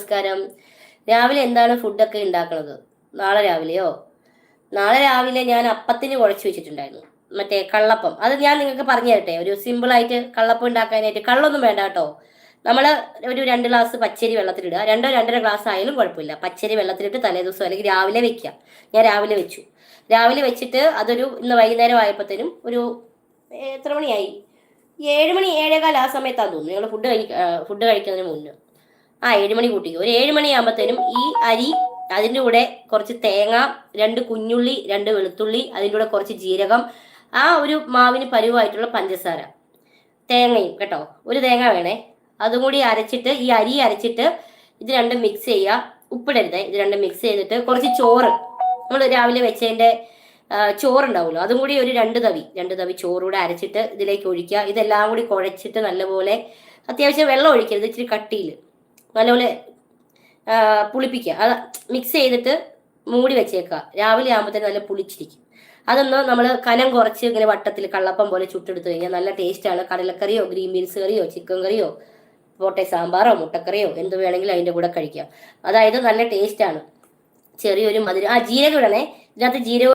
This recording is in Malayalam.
നമസ്കാരം. രാവിലെ എന്താണ് ഫുഡൊക്കെ ഉണ്ടാക്കണത്? നാളെ രാവിലെയോ? നാളെ രാവിലെ ഞാൻ അപ്പത്തിന് കുഴച്ച് വെച്ചിട്ടുണ്ടായിരുന്നു. മറ്റേ കള്ളപ്പം. അത് ഞാൻ നിങ്ങൾക്ക് പറഞ്ഞു തരട്ടെ. ഒരു സിമ്പിൾ ആയിട്ട് കള്ളപ്പം ഉണ്ടാക്കാനായിട്ട് കള്ളൊന്നും വേണ്ട കേട്ടോ. നമ്മൾ ഒരു 2 ഗ്ലാസ് പച്ചരി വെള്ളത്തിലിടുക. 2 2.5 ഗ്ലാസ് ആയാലും കുഴപ്പമില്ല. പച്ചരി വെള്ളത്തിലിട്ട് തലേദിവസം അല്ലെങ്കിൽ രാവിലെ വെക്കുക. ഞാൻ രാവിലെ വെച്ചു. രാവിലെ വെച്ചിട്ട് അതൊരു ഇന്ന് വൈകുന്നേരം ആയപ്പോഴത്തേനും ഒരു എത്ര മണിയായി? 7 മണി 7:15 ആ സമയത്താന്ന് തോന്നുന്നു. ഞങ്ങൾ ഫുഡ് കഴിക്കുന്നതിന് മുന്നേ. 7 മണി കൂട്ടിക്കോ. ഒരു 7 മണിയാകുമ്പോഴത്തേനും ഈ അരി, അതിൻ്റെ കൂടെ കുറച്ച് തേങ്ങ, 2 കുഞ്ഞുള്ളി, 2 വെളുത്തുള്ളി, അതിൻ്റെ കൂടെ കുറച്ച് ജീരകം, ആ ഒരു മാവിന് പരുവായിട്ടുള്ള പഞ്ചസാര, തേങ്ങയും കേട്ടോ, ഒരു തേങ്ങ വേണേ, അതും കൂടി അരച്ചിട്ട് ഈ അരി അരച്ചിട്ട് ഇത് രണ്ടും മിക്സ് ചെയ്യുക. ഉപ്പിടരുത്. ഇത് രണ്ടും മിക്സ് ചെയ്തിട്ട് കുറച്ച് ചോറ്, നമ്മൾ രാവിലെ വെച്ചതിൻ്റെ ചോറുണ്ടാവുമല്ലോ, അതും കൂടി ഒരു 2 തവി ചോറൂടെ അരച്ചിട്ട് ഇതിലേക്ക് ഒഴിക്കുക. ഇതെല്ലാം കൂടി കുഴച്ചിട്ട് നല്ലപോലെ, അത്യാവശ്യം വെള്ളം ഒഴിക്കരുത്, ഇച്ചിരി കട്ടിയിൽ നല്ലപോലെ പുളിപ്പിക്കുക. അത് മിക്സ് ചെയ്തിട്ട് മൂടി വെച്ചേക്കുക. രാവിലെ ആകുമ്പോഴത്തേന് നല്ല പുളിച്ചിരിക്കും. അതൊന്ന് നമ്മൾ കനം കുറച്ച് ഇങ്ങനെ വട്ടത്തിൽ കള്ളപ്പം പോലെ ചുട്ടെടുത്ത് കഴിഞ്ഞാൽ നല്ല ടേസ്റ്റാണ്. കടലക്കറിയോ ഗ്രീൻ ബീൻസ് കറിയോ ചിക്കൻ കറിയോ പോട്ടെ സാമ്പാറോ മുട്ടക്കറിയോ എന്ത് വേണമെങ്കിലും അതിൻ്റെ കൂടെ കഴിക്കാം. അതായത് നല്ല ടേസ്റ്റാണ്. ചെറിയൊരു മധുരം. ജീരകം ഇടണേ. ഇതിനകത്ത് ജീരകം